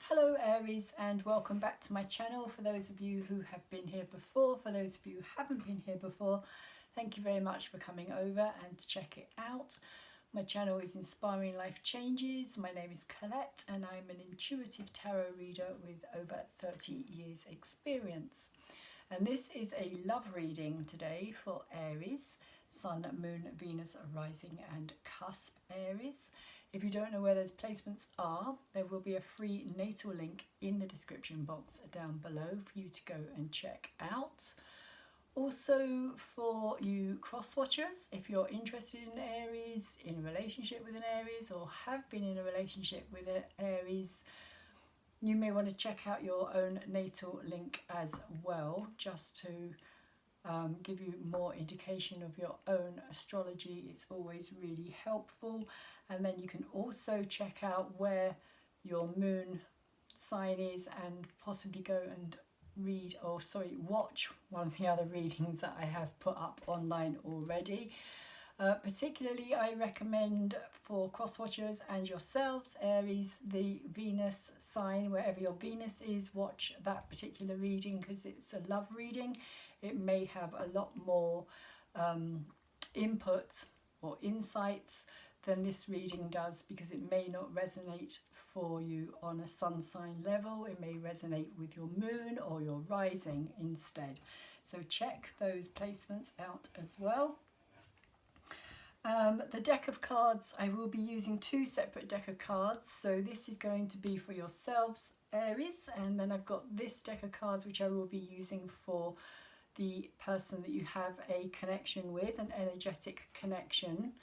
Hello Aries, and welcome back to my channel. For those of you who have been here before, for those of you who haven't been here before, thank you very much for coming over and to check it out. My channel is Inspiring Life Changes. My name is Colette and I'm an intuitive tarot reader with over 30 years experience. And this is a love reading today for Aries, Sun, Moon, Venus, Rising and Cusp Aries. If you don't know where those placements are, there will be a free natal link in the description box down below for you to go and check out. Also for you cross watchers, if you're interested in Aries, in a relationship with an Aries, or have been in a relationship with an Aries, you may want to check out your own natal link as well, just to give you more indication of your own astrology. It's always really helpful. And then you can also check out where your moon sign is and possibly go and watch one of the other readings that I have put up online already. Particularly I recommend for cross watchers and yourselves, Aries, the Venus sign, wherever your Venus is, watch that particular reading because it's a love reading. It may have a lot more input or insights than this reading does, because it may not resonate for you on a sun sign level. It may resonate with your moon or your rising instead. So check those placements out as well. The deck of cards, I will be using two separate deck of cards. So this is going to be for yourselves, Aries, and then I've got this deck of cards which I will be using for the person that you have a connection with, an energetic connection.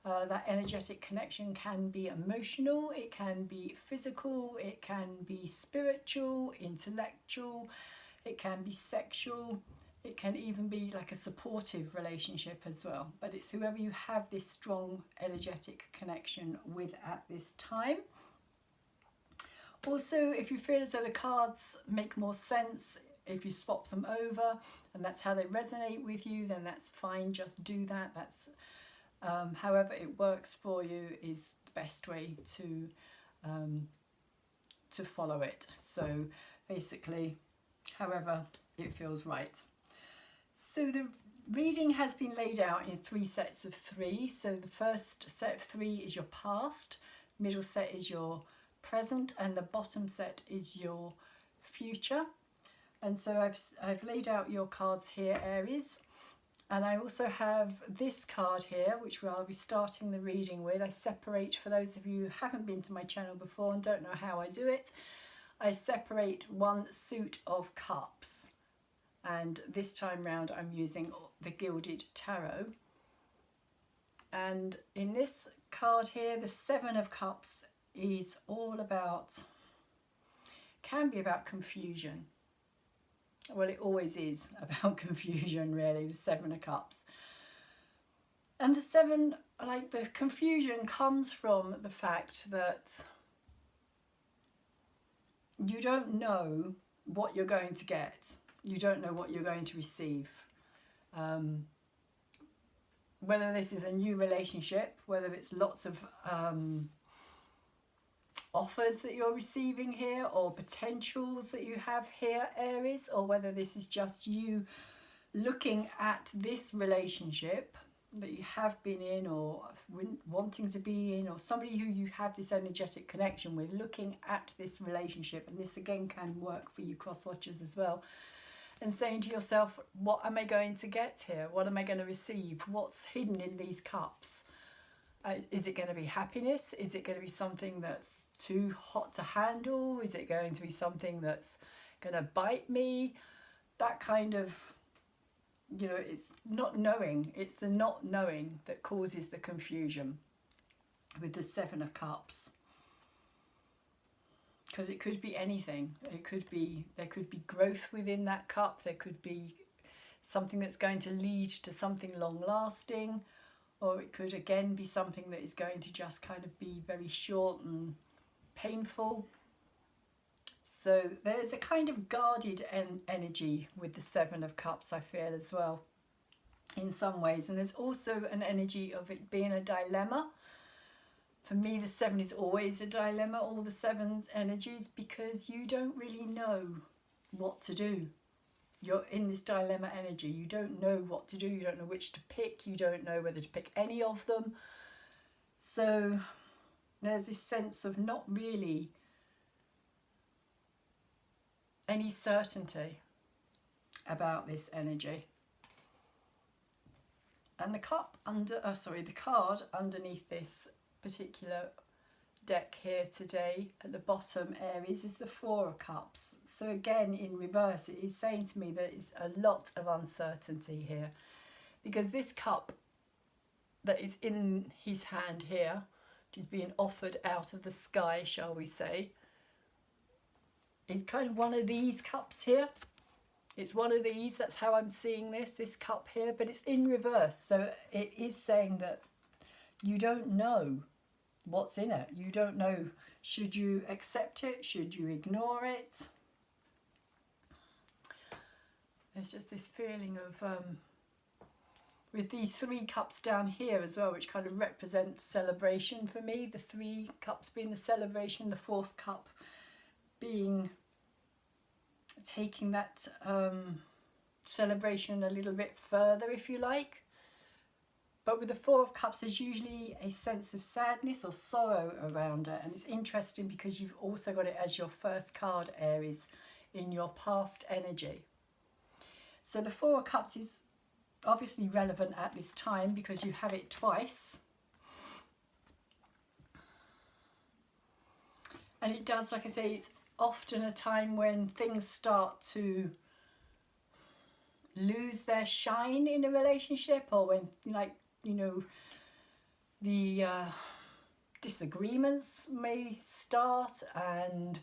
That energetic connection can be emotional, it can be physical, it can be spiritual, intellectual, it can be sexual, it can even be like a supportive relationship as well. But it's whoever you have this strong energetic connection with at this time. Also, if you feel as though the cards make more sense if you swap them over and that's how they resonate with you, then that's fine, just do that. That's however it works for you is the best way to follow it. So basically, however it feels right. So the reading has been laid out in 3 sets of 3. So the first set of 3 is your past, middle set is your present, and the bottom set is your future. And so I've laid out your cards here, Aries. And I also have this card here, which I'll be starting the reading with. I separate, for those of you who haven't been to my channel before and don't know how I do it, I separate one suit of cups. And this time round I'm using the Gilded Tarot. And in this card here, the 7 of Cups is all about, can be about confusion. Well, it always is about confusion, really, the 7 of Cups. And the 7, like the confusion comes from the fact that you don't know what you're going to get. You don't know what you're going to receive. Whether this is a new relationship, whether it's lots of offers that you're receiving here or potentials that you have here, Aries, or whether this is just you looking at this relationship that you have been in or wanting to be in, or somebody who you have this energetic connection with, looking at this relationship. And this again can work for you cross watchers as well, and saying to yourself, what am I going to get here? What am I going to receive? What's hidden in these cups? Is it going to be happiness? Is it going to be something that's too hot to handle? Is it going to be something that's going to bite me? That kind of, you know, it's not knowing. It's the not knowing that causes the confusion with the 7 of Cups. Because it could be anything. It could be, there could be growth within that cup. There could be something that's going to lead to something long lasting. Or it could again be something that is going to just kind of be very short and painful. So there's a kind of guarded energy with the 7 of Cups, I feel, as well, in some ways. And there's also an energy of it being a dilemma. For me, the 7 is always a dilemma, all the 7 energies, because you don't really know what to do. You're in this dilemma energy. You don't know what to do. You don't know which to pick. You don't know whether to pick any of them. So there's this sense of not really any certainty about this energy. And the the card underneath this particular deck here today at the bottom, Aries, is the 4 of Cups. So again, in reverse, it is saying to me that it's a lot of uncertainty here, because this cup that is in his hand here, which is being offered out of the sky, shall we say, is kind of one of these cups here. It's one of these, that's how I'm seeing this cup here, but it's in reverse. So it is saying that you don't know what's in it. You don't know, should you accept it? Should you ignore it? There's just this feeling of, with these 3 cups down here as well, which kind of represents celebration for me. The 3 cups being the celebration, the 4th cup being taking that celebration a little bit further, if you like. But with the 4 of Cups, there's usually a sense of sadness or sorrow around it. And it's interesting because you've also got it as your first card, Aries, in your past energy. So the 4 of Cups is obviously relevant at this time because you have it twice. And it does, like I say, it's often a time when things start to lose their shine in a relationship, or when, like, you know, the disagreements may start, and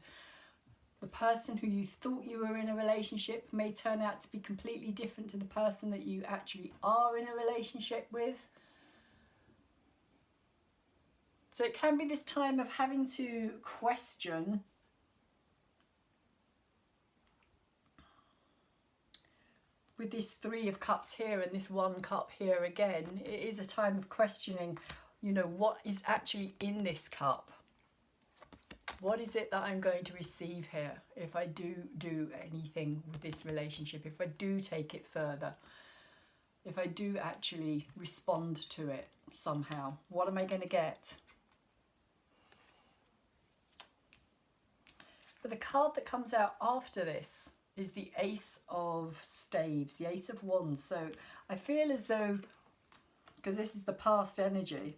the person who you thought you were in a relationship may turn out to be completely different to the person that you actually are in a relationship with. So it can be this time of having to question with this 3 of Cups here and this 1 cup here again. It is a time of questioning, you know, what is actually in this cup? What is it that I'm going to receive here if I do anything with this relationship, if I do take it further, if I do actually respond to it somehow? What am I going to get? But the card that comes out after this is the Ace of Staves, the Ace of Wands. So I feel as though, because this is the past energy,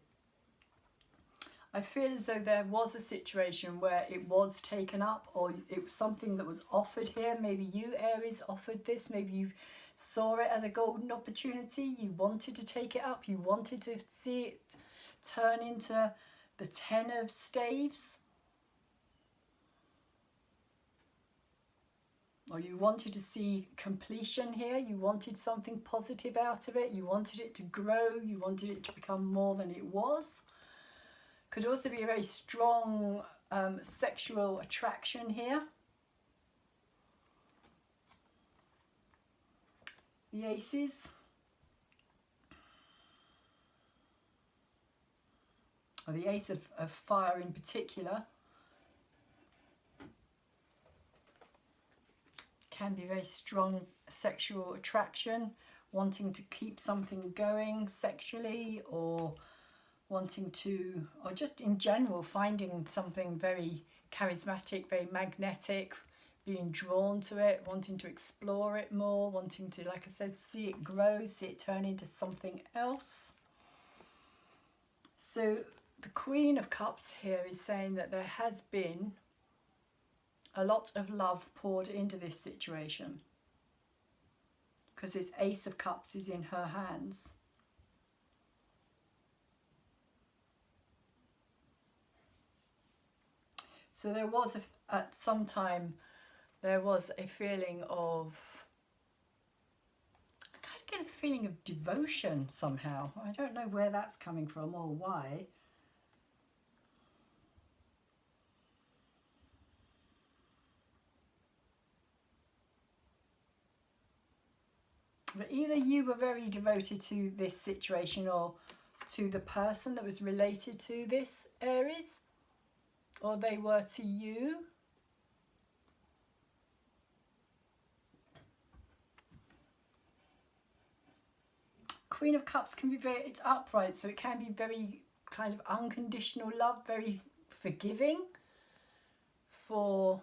I feel as though there was a situation where it was taken up, or it was something that was offered here. Maybe you, Aries, offered this. Maybe you saw it as a golden opportunity. You wanted to take it up. You wanted to see it turn into the 10 of Staves. Or you wanted to see completion here. You wanted something positive out of it. You wanted it to grow. You wanted it to become more than it was. Could also be a very strong sexual attraction here. The Aces. Or the Ace of Fire in particular. Can be very strong sexual attraction, wanting to keep something going sexually, or wanting to, or just in general finding something very charismatic, very magnetic, being drawn to it, wanting to explore it more, wanting to, like I said, see it grow, see it turn into something else. So the Queen of Cups here is saying that there has been a lot of love poured into this situation, because this Ace of Cups is in her hands. So there was, at some time, there was a feeling of, I kind of get a feeling of devotion somehow. I don't know where that's coming from or why. But either you were very devoted to this situation, or to the person that was related to this, Aries, or they were to you. Queen of Cups can be very, it's upright, so it can be very kind of unconditional love, very forgiving for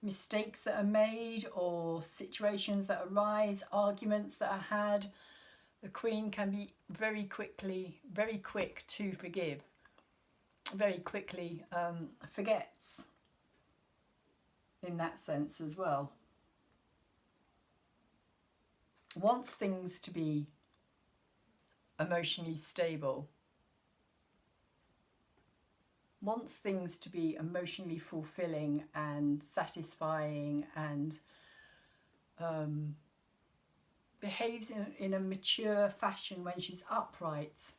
mistakes that are made or situations that arise, arguments that are had. The Queen can be very quick to forgive, very quickly forgets in that sense as well. Wants things to be emotionally stable, wants things to be emotionally fulfilling and satisfying, and behaves in a mature fashion when she's upright.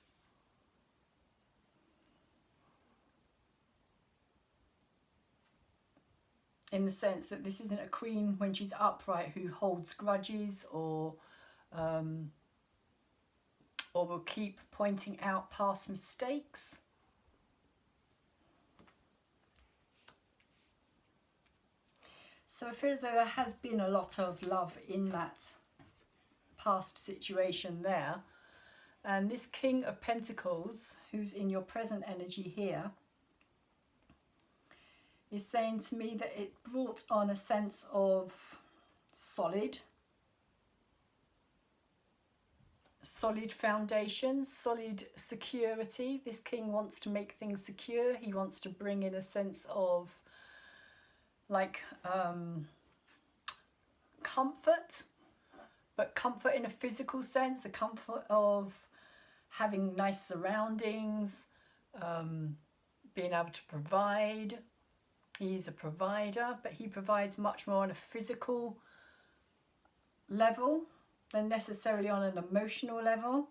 In the sense that this isn't a queen when she's upright who holds grudges or will keep pointing out past mistakes. So I feel as though there has been a lot of love in that past situation there. And this King of Pentacles, who's in your present energy here, is saying to me that it brought on a sense of solid foundations, solid security. This king wants to make things secure. He wants to bring in a sense of like comfort, but comfort in a physical sense, the comfort of having nice surroundings, being able to provide. He's a provider, but he provides much more on a physical level than necessarily on an emotional level.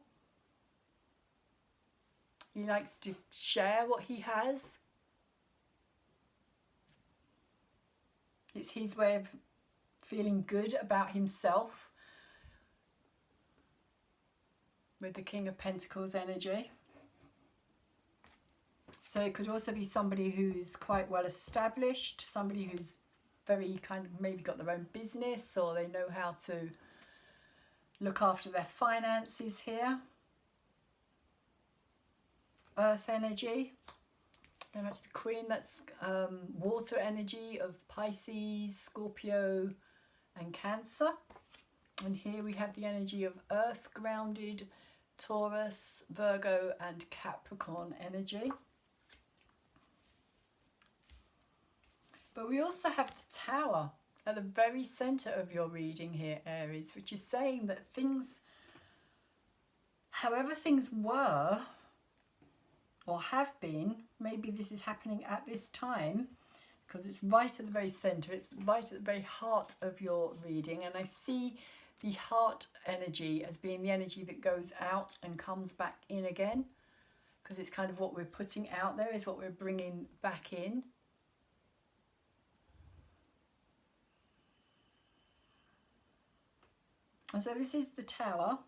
He likes to share what he has. It's his way of feeling good about himself with the King of Pentacles energy. So it could also be somebody who's quite well established, somebody who's very kind of maybe got their own business, or they know how to look after their finances here. Earth energy. Very much the Queen, that's water energy of Pisces, Scorpio and Cancer. And here we have the energy of Earth, grounded, Taurus, Virgo and Capricorn energy. But we also have the Tower at the very centre of your reading here, Aries, which is saying that things, however things were or have been, maybe this is happening at this time, because it's right at the very centre, it's right at the very heart of your reading. And I see the heart energy as being the energy that goes out and comes back in again, because it's kind of what we're putting out there is what we're bringing back in. And so this is the Tower,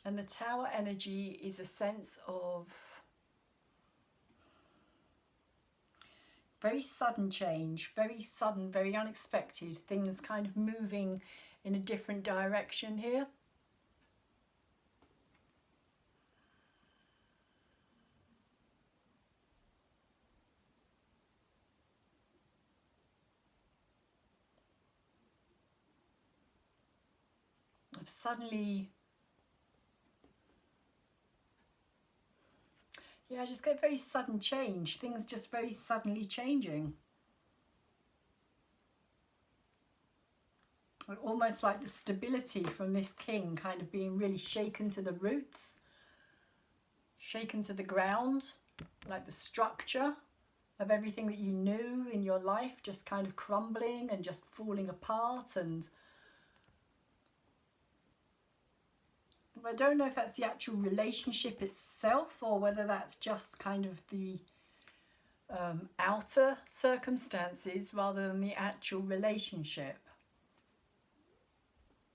and the Tower energy is a sense of very sudden change, very sudden, very unexpected, things kind of moving in a different direction here. Suddenly, yeah, just get very sudden change, things just very suddenly changing. Almost like the stability from this king kind of being really shaken to the roots, shaken to the ground, like the structure of everything that you knew in your life just kind of crumbling and just falling apart. And I don't know if that's the actual relationship itself or whether that's just kind of the outer circumstances rather than the actual relationship.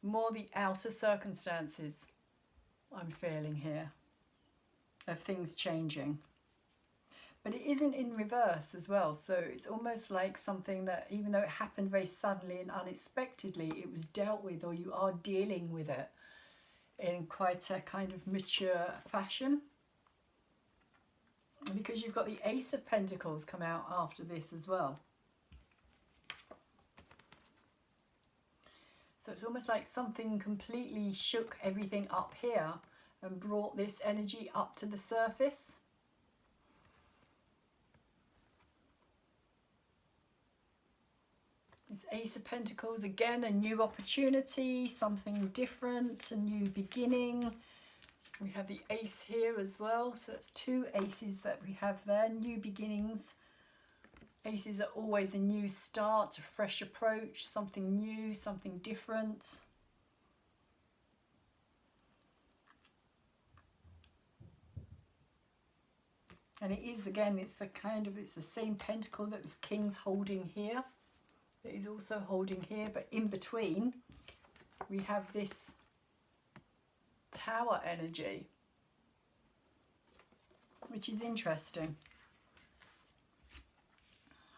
more the outer circumstances I'm feeling here of things changing. But it isn't in reverse as well, so it's almost like something that, even though it happened very suddenly and unexpectedly, it was dealt with, or you are dealing with it in quite a kind of mature fashion. And because you've got the Ace of Pentacles come out after this as well. So it's almost like something completely shook everything up here and brought this energy up to the surface. This Ace of Pentacles, again, a new opportunity, something different, a new beginning. We have the Ace here as well, so that's two aces that we have there, new beginnings. Aces are always a new start, a fresh approach, something new, something different. And it is, again, it's the same pentacle that this King's holding here, that he's also holding here, but in between we have this Tower energy, which is interesting.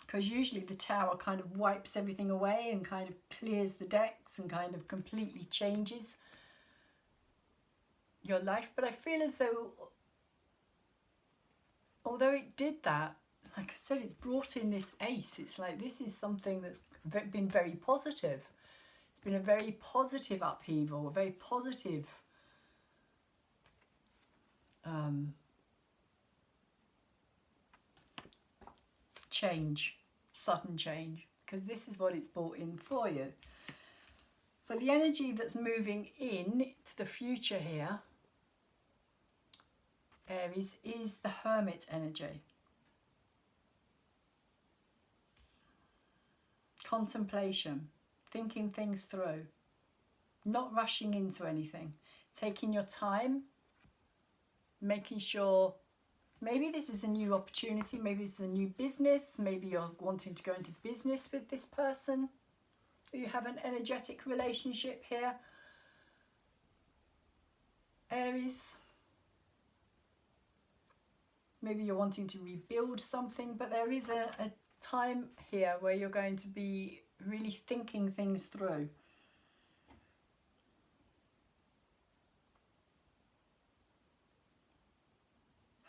Because usually the Tower kind of wipes everything away and kind of clears the decks and kind of completely changes your life. But I feel as though, although it did that, like I said, it's brought in this Ace. It's like this is something that's been very positive. It's been a very positive upheaval, a very positive change, sudden change, because this is what it's brought in for you. So the energy that's moving in to the future here, Aries, is the Hermit energy. Contemplation, thinking things through, not rushing into anything, taking your time, making sure. Maybe this is a new opportunity, maybe this is a new business, maybe you're wanting to go into business with this person. You have an energetic relationship here, Aries. Maybe you're wanting to rebuild something, but there is a time here where you're going to be really thinking things through.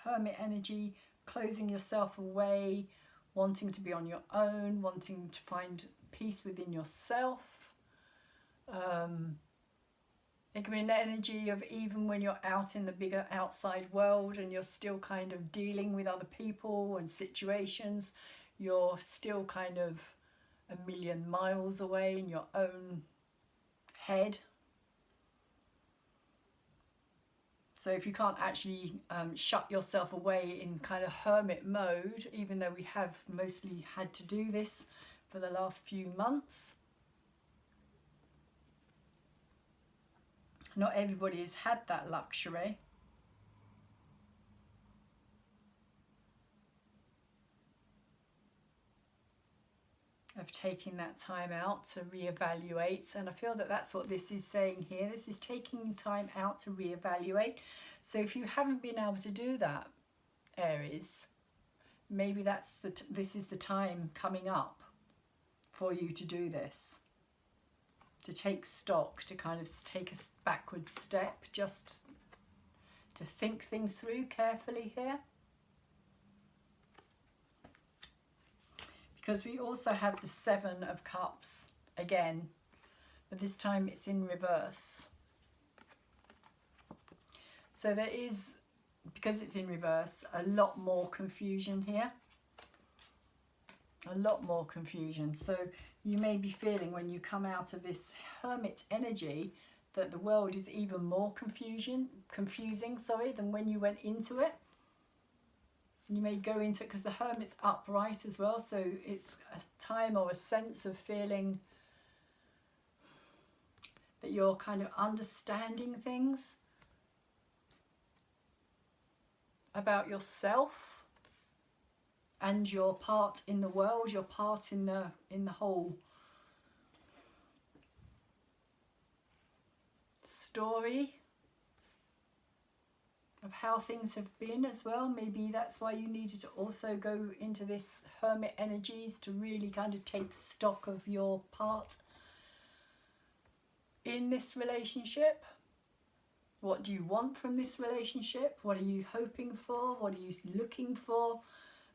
Hermit energy, closing yourself away, wanting to be on your own, wanting to find peace within yourself. It can be an energy of even when you're out in the bigger outside world and you're still kind of dealing with other people and situations, you're still kind of a million miles away in your own head. So if you can't actually shut yourself away in kind of hermit mode, even though we have mostly had to do this for the last few months, not everybody has had that luxury. Of taking that time out to reevaluate, and I feel that that's what this is saying here. This is taking time out to reevaluate. So if you haven't been able to do that, Aries, maybe this is the time coming up for you to do this, to take stock, to kind of take a backward step, just to think things through carefully here. Because we also have the Seven of Cups again, but this time it's in reverse. So there is, because it's in reverse, a lot more confusion here. A lot more confusion. So you may be feeling when you come out of this Hermit energy that the world is even more confusing, than when you went into it. You may go into it because the Hermit's upright as well, so it's a time or a sense of feeling that you're kind of understanding things about yourself and your part in the world, your part in the whole story of how things have been as well. Maybe that's why you needed to also go into this hermit energies, to really kind of take stock of your part in this relationship. What do you want from this relationship? What are you hoping for? What are you looking for?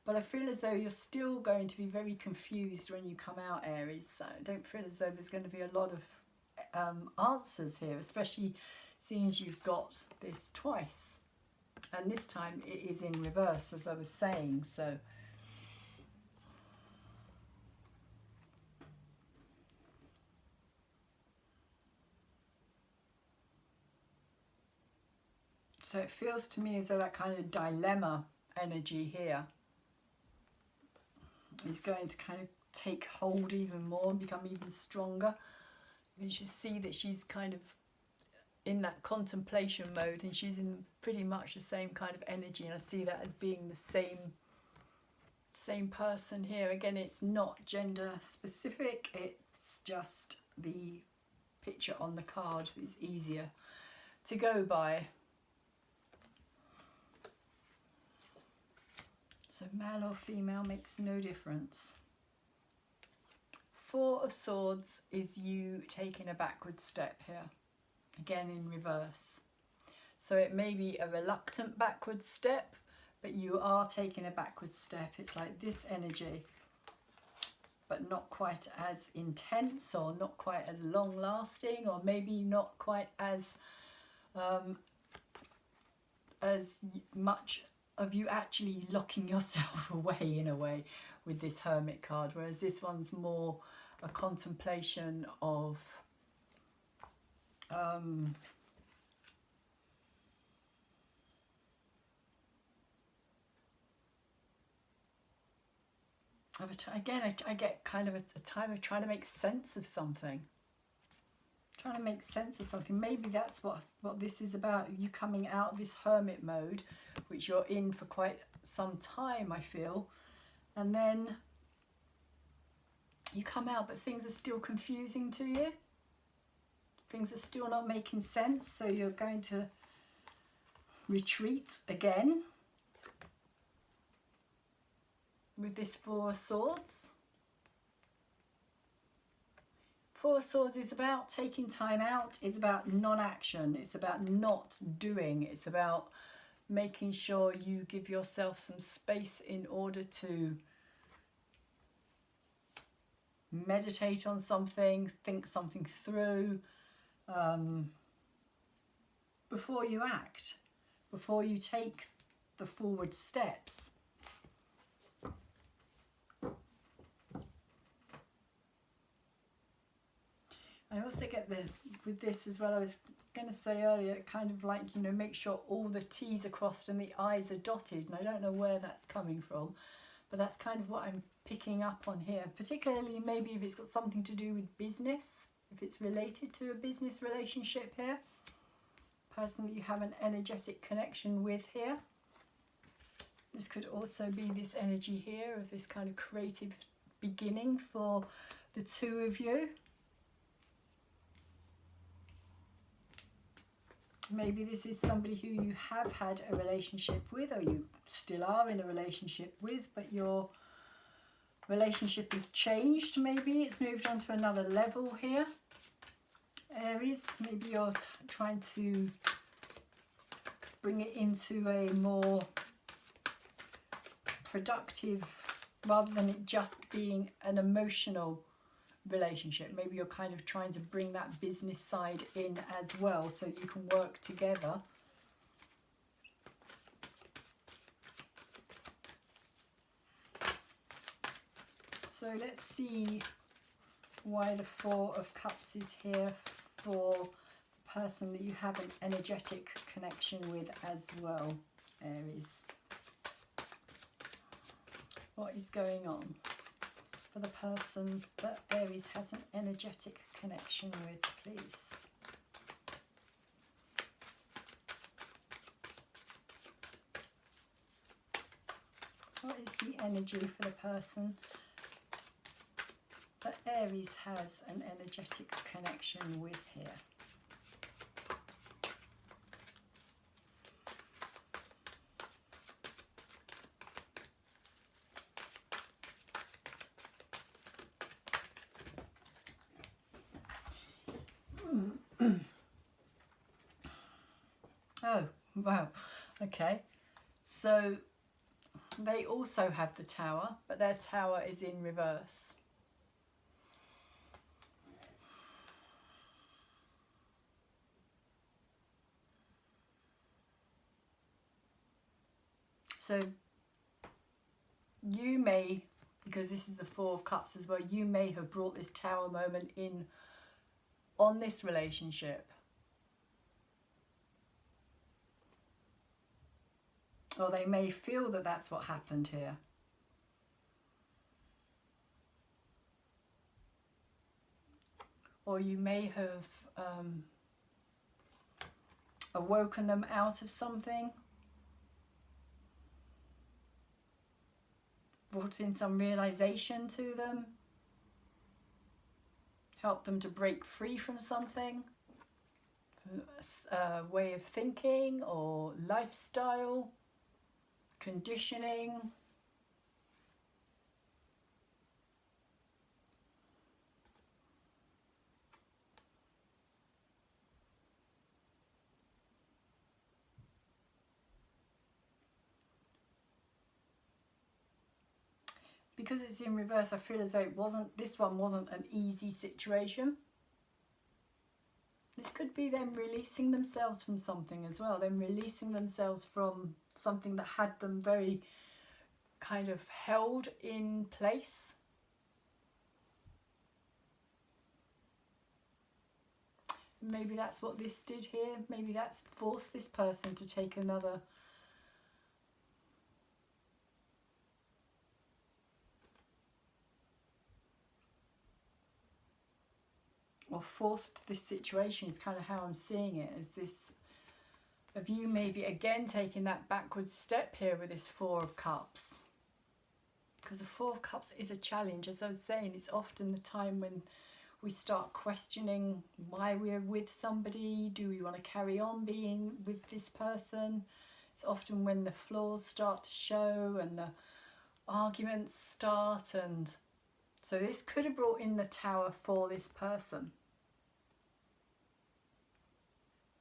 But I feel as though you're still going to be very confused when you come out, Aries. So I don't feel as though there's going to be a lot of answers here, especially seeing as you've got this twice. And this time it is in reverse, as I was saying. So it feels to me as though that kind of dilemma energy here is going to kind of take hold even more and become even stronger. You should see that she's kind of in that contemplation mode, and she's in pretty much the same kind of energy, and I see that as being the same person here. Again, it's not gender specific, it's just the picture on the card is easier to go by. So male or female makes no difference. Four of Swords is you taking a backward step here, again in reverse. So it may be a reluctant backward step, but you are taking a backward step. It's like this energy, but not quite as intense, or not quite as long lasting, or maybe not quite as much of you actually locking yourself away in a way with this Hermit card, whereas this one's more a contemplation of again, I get kind of a time of trying to make sense of something. Maybe that's what this is about, you coming out of this hermit mode, which you're in for quite some time, I feel, and then you come out, but things are still confusing to you. Things are still not making sense, so you're going to retreat again with this Four of Swords. Four of Swords is about taking time out, it's about non-action, it's about not doing, it's about making sure you give yourself some space in order to meditate on something, think something through, before you act, before you take the forward steps. I also get with this as well, I was going to say earlier, kind of like, you know, make sure all the T's are crossed and the I's are dotted, and I don't know where that's coming from, but that's kind of what I'm picking up on here, particularly maybe if it's got something to do with business, if it's related to a business relationship here, person that you have an energetic connection with here. This could also be this energy here of this kind of creative beginning for the two of you. Maybe this is somebody who you have had a relationship with, or you still are in a relationship with, but your relationship has changed. Maybe it's moved on to another level here, Aries. Maybe you're trying to bring it into a more productive, rather than it just being an emotional relationship. Maybe you're kind of trying to bring that business side in as well, so you can work together. So let's see why the Four of Cups is here for the person that you have an energetic connection with as well, Aries. What is going on for the person that Aries has an energetic connection with, please? What is the energy for the person that Aries has an energetic connection with here? Wow. Okay. So they also have the Tower, but their Tower is in reverse. So you may, because this is the Four of Cups as well, you may have brought this Tower moment in on this relationship. Or they may feel that that's what happened here. Or you may have awoken them out of something. Brought in some realization to them. Helped them to break free from something. A way of thinking or lifestyle. Conditioning. Because it's in reverse, I feel as though this one wasn't an easy situation. This could be them releasing themselves from something as well. Them releasing themselves from something that had them very kind of held in place. Maybe that's what this did here. Maybe that's forced this person to take another or forced this situation is kind of how I'm seeing it, as this of you maybe again taking that backward step here with this Four of Cups. Because the Four of Cups is a challenge. As I was saying, it's often the time when we start questioning why we're with somebody. Do we want to carry on being with this person? It's often when the flaws start to show and the arguments start. And so this could have brought in the Tower for this person.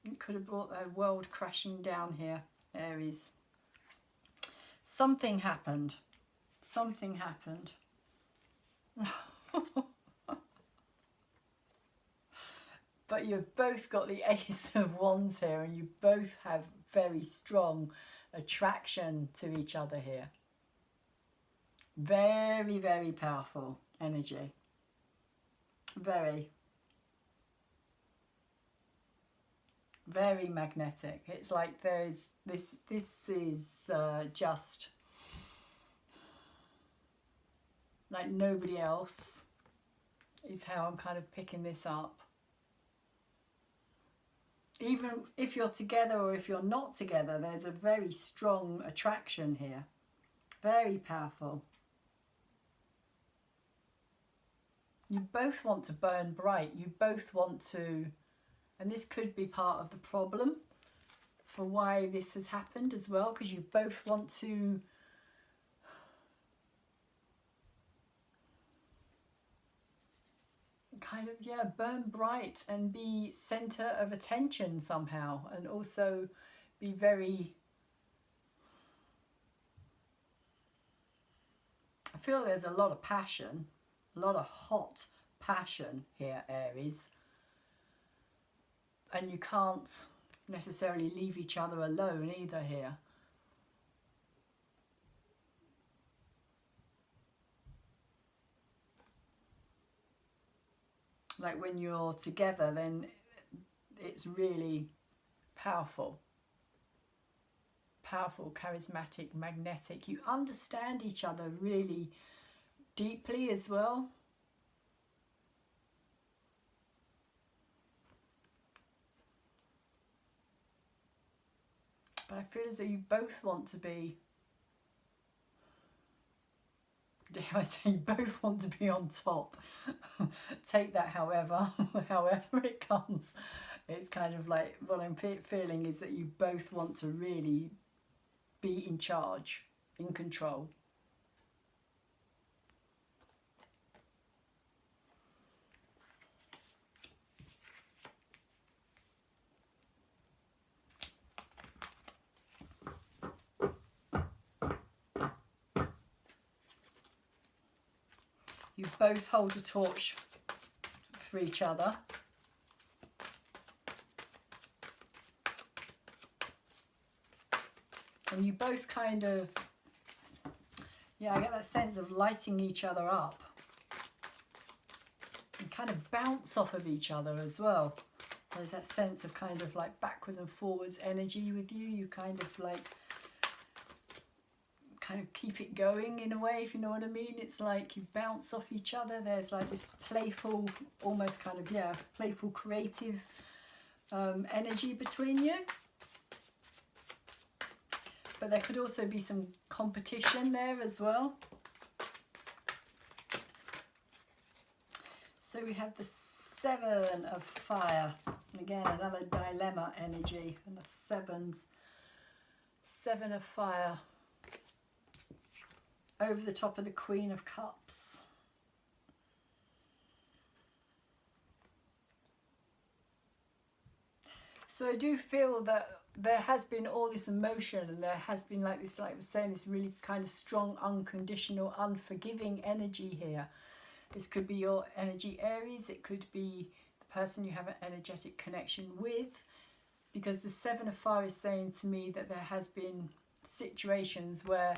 It could have brought their world crashing down here, Aries. Something happened. Something happened. But you've both got the Ace of Wands here, and you both have very strong attraction to each other here. Very, very powerful energy. Very. Very magnetic. It's like there is this is just like nobody else, is how I'm kind of picking this up. Even if you're together or if you're not together, there's a very strong attraction here. Very powerful. You both want to burn bright. You both want to, and this could be part of the problem for why this has happened as well, because you both want to kind of, yeah, burn bright and be center of attention somehow, and also be very, I feel there's a lot of passion, a lot of hot passion here, Aries. And you can't necessarily leave each other alone either here. Like when you're together, then it's really powerful. Powerful, charismatic, magnetic. You understand each other really deeply as well. But I feel as though you both want to be, dare I say, you both want to be on top. Take that however it comes. It's kind of like what I'm feeling is that you both want to really be in charge, in control. You both hold a torch for each other. And you both kind of, yeah, I get that sense of lighting each other up. And kind of bounce off of each other as well. There's that sense of kind of like backwards and forwards energy with you. You kind of like, kind of keep it going in a way, if you know what I mean. It's like you bounce off each other. There's like this playful, almost kind of, yeah, playful, creative energy between you. But there could also be some competition there as well. So we have the 7 of fire. Again, another dilemma energy. And the 7 of fire. Over the top of the Queen of Cups. So I do feel that there has been all this emotion, and there has been like this, like I was saying, this really kind of strong, unconditional, unforgiving energy here. This could be your energy Aries, it could be the person you have an energetic connection with, because the 7 of fire is saying to me that there has been situations where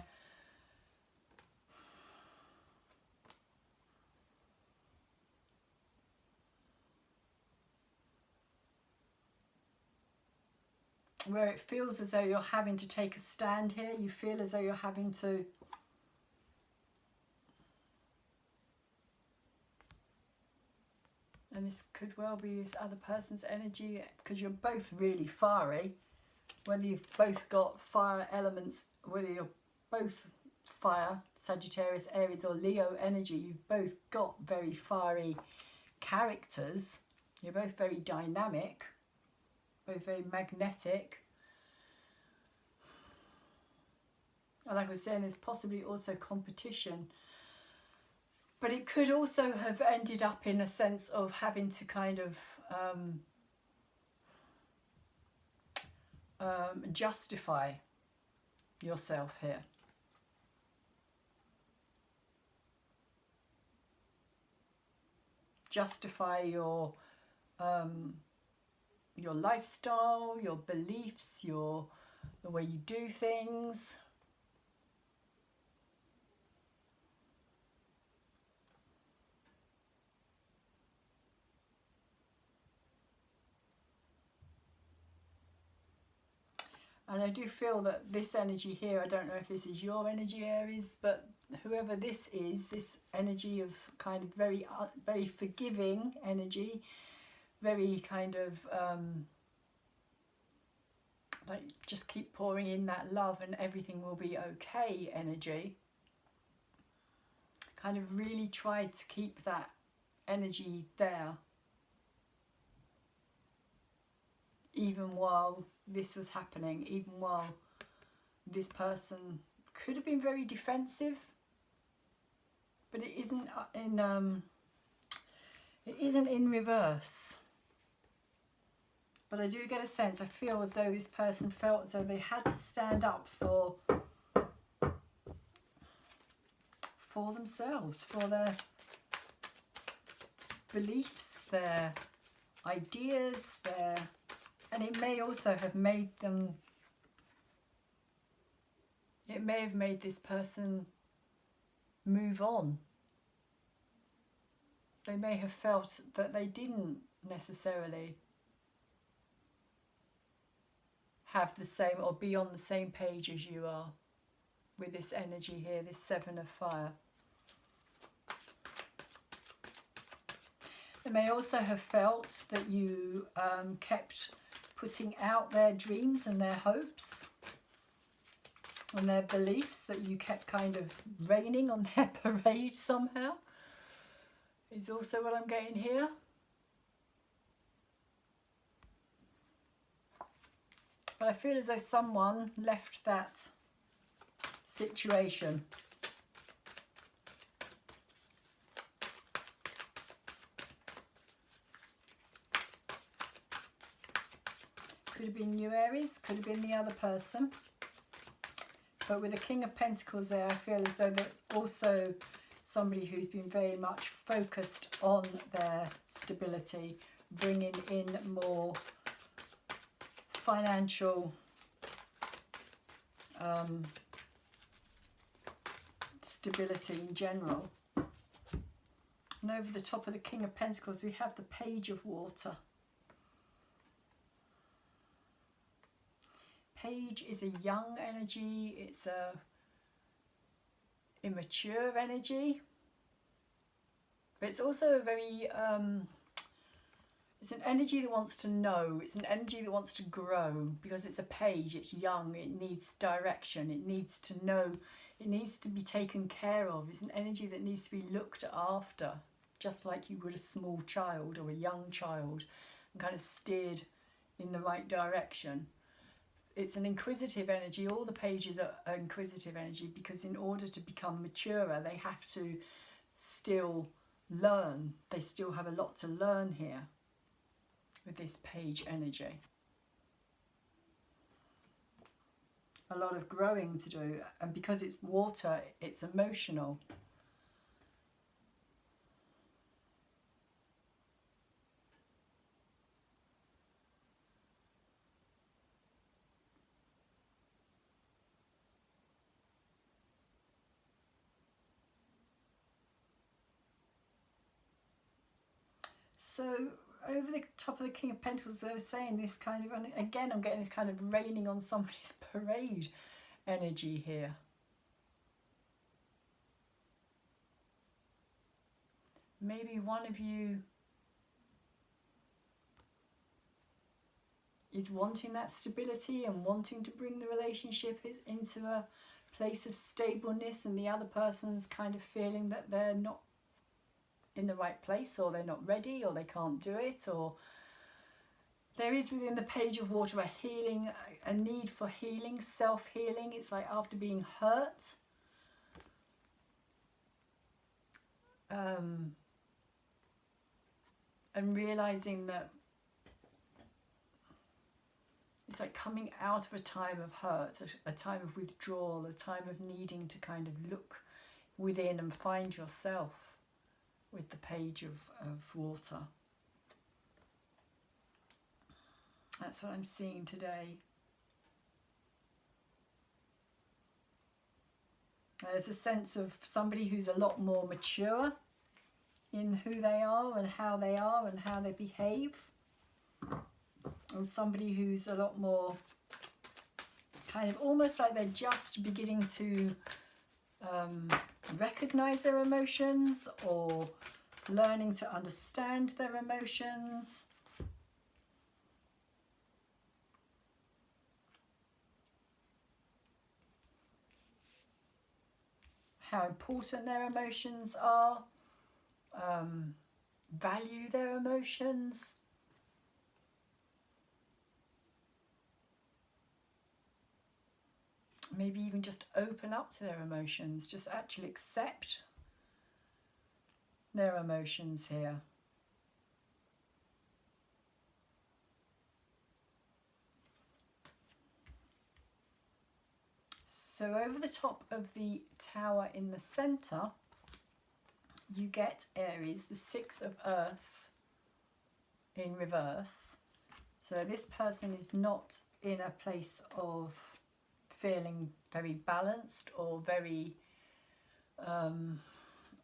it feels as though you're having to take a stand here. You feel as though you're having to and this could well be this other person's energy, because you're both really fiery, whether you've both got fire elements, whether you're both fire, Sagittarius, Aries or Leo energy, you've both got very fiery characters. You're both very dynamic, both very magnetic. And like I was saying, there's possibly also competition. But it could also have ended up in a sense of having to kind of justify yourself here. Justify your lifestyle, your beliefs, the way you do things. And I do feel that this energy here, I don't know if this is your energy, Aries, but whoever this is, this energy of kind of very forgiving energy, very kind of like just keep pouring in that love and everything will be okay energy, kind of really tried to keep that energy there even while this was happening, even while this person could have been very defensive, but it isn't in reverse. But I do get a sense, I feel as though this person felt as though they had to stand up for themselves, for their beliefs, their ideas, and it may also have made them, it may have made this person move on. They may have felt that they didn't necessarily have the same or be on the same page as you are with this energy here, this 7 of fire. They may also have felt that you kept putting out their dreams and their hopes and their beliefs, that you kept kind of raining on their parade somehow, is also what I'm getting here. But I feel as though someone left that situation. Could have been you, Aries, could have been the other person. But with the King of Pentacles there, I feel as though there's also somebody who's been very much focused on their stability, bringing in more financial stability in general. And over the top of the King of Pentacles, we have the Page of Water. Page is a young energy, it's a immature energy, but it's also a very it's an energy that wants to know, it's an energy that wants to grow, because it's a page, it's young, it needs direction, it needs to know, it needs to be taken care of. It's an energy that needs to be looked after, just like you would a small child or a young child, and kind of steered in the right direction. It's an inquisitive energy. All the pages are inquisitive energy, because in order to become maturer, they have to still learn. They still have a lot to learn here with this page energy. A lot of growing to do, and because it's water, it's emotional. So over the top of the King of Pentacles, they were saying this kind of, and again I'm getting this kind of raining on somebody's parade energy here. Maybe one of you is wanting that stability and wanting to bring the relationship into a place of stableness, and the other person's kind of feeling that they're not in the right place, or they're not ready, or they can't do it, or there is within the Page of Water a healing, a need for healing, self-healing. It's like after being hurt, and realizing that it's like coming out of a time of hurt, a time of withdrawal, a time of needing to kind of look within and find yourself with the Page of Water. That's what I'm seeing today. There's a sense of somebody who's a lot more mature in who they are and how they behave. And somebody who's a lot more kind of almost like they're just beginning to recognize their emotions, or learning to understand their emotions. How important their emotions are, value their emotions. Maybe even just open up to their emotions, just actually accept their emotions here. So over the top of the Tower in the centre, you get Aries, the Six of Earth in reverse. So this person is not in a place of feeling very balanced or very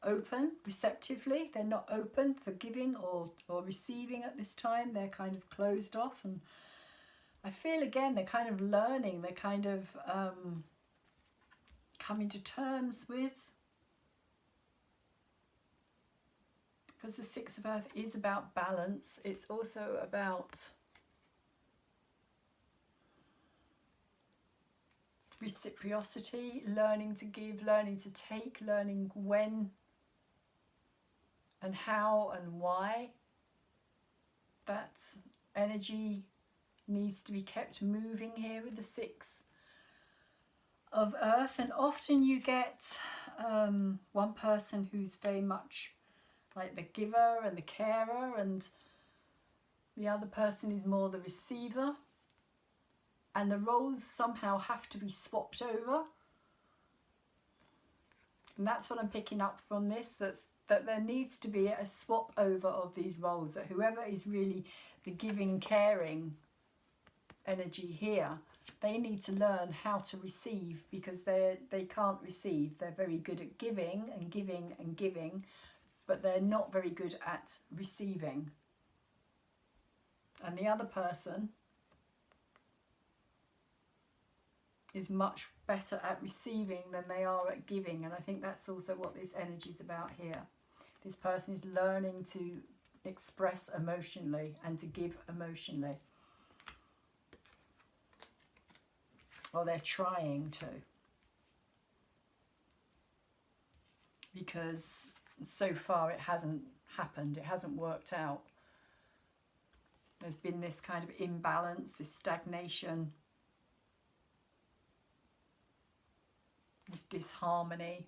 open receptively. They're not open for giving or receiving at this time. They're kind of closed off, and I feel again they're kind of learning, they're kind of coming to terms with, because the Six of Earth is about balance. It's also about reciprocity, learning to give, learning to take, learning when and how and why that energy needs to be kept moving here with the Six of Earth. And often you get one person who's very much like the giver and the carer, and the other person is more the receiver, and the roles somehow have to be swapped over. And that's what I'm picking up from this, that there needs to be a swap over of these roles, that whoever is really the giving, caring energy here, they need to learn how to receive, because they can't receive. They're very good at giving and giving and giving, but they're not very good at receiving. And the other person is much better at receiving than they are at giving. And I think that's also what this energy is about here. This person is learning to express emotionally and to give emotionally. Or they're trying to. Because so far it hasn't happened, it hasn't worked out. There's been this kind of imbalance, this stagnation, this disharmony.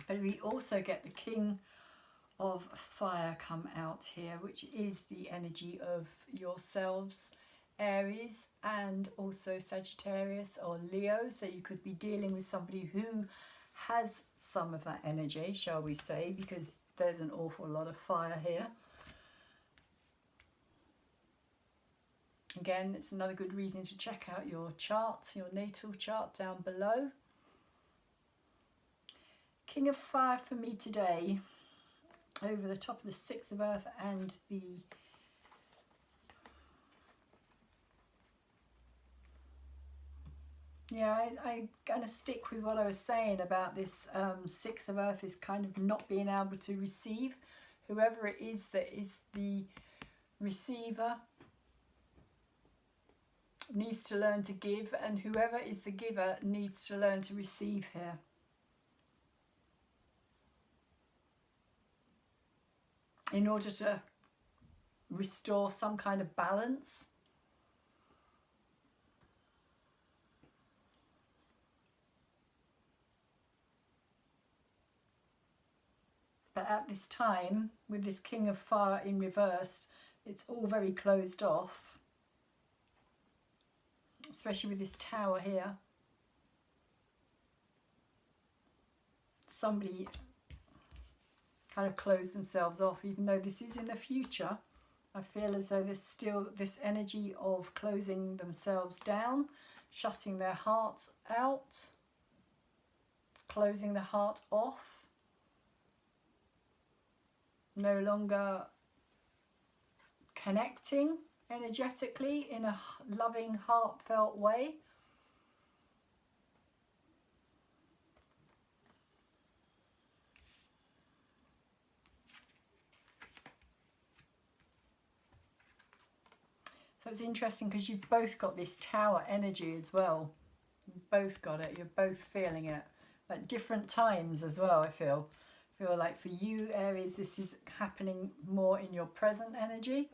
But we also get the King of Fire come out here, which is the energy of yourselves, Aries, and also Sagittarius or Leo. So you could be dealing with somebody who has some of that energy, shall we say, because there's an awful lot of fire here. Again, it's another good reason to check out your chart, your natal chart down below. King of Fire for me today, over the top of the Six of Earth and the I'm going to stick with what I was saying about this Six of Earth is kind of not being able to receive. Whoever it is that is the receiver needs to learn to give, and whoever is the giver needs to learn to receive here. In order to restore some kind of balance. But at this time, with this King of Fire in reverse, it's all very closed off. Especially with this Tower here. Somebody kind of closed themselves off, even though this is in the future. I feel as though there's still this energy of closing themselves down, shutting their heart out, closing the heart off. No longer connecting energetically in a loving, heartfelt way. So it's interesting because you've both got this Tower energy as well. You've both got it. You're both feeling it at different times as well, I feel like for you, Aries, this is happening more in your present energy.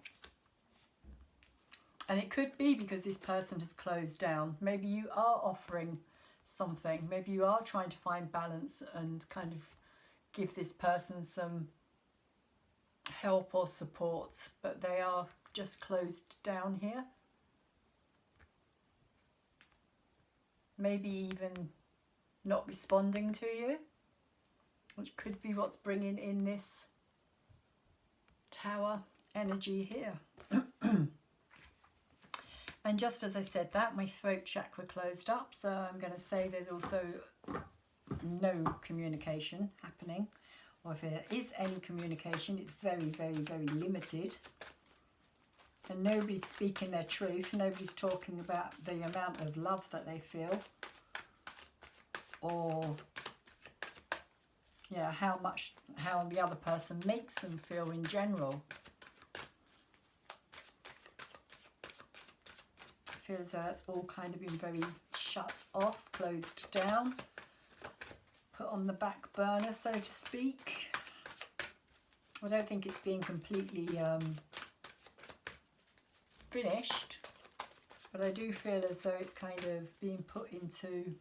And it could be because this person has closed down. Maybe you are offering something. Maybe you are trying to find balance and kind of give this person some help or support, but they are just closed down here. Maybe even not responding to you, which could be what's bringing in this Tower energy here. And just as I said that, my throat chakra closed up, so I'm going to say there's also no communication happening, or if there is any communication, it's very, very, very limited. And nobody's speaking their truth, nobody's talking about the amount of love that they feel, or how the other person makes them feel in general. I feel as though that's all kind of been very shut off, closed down, put on the back burner, so to speak. I don't think it's being completely finished, but I do feel as though it's kind of being put into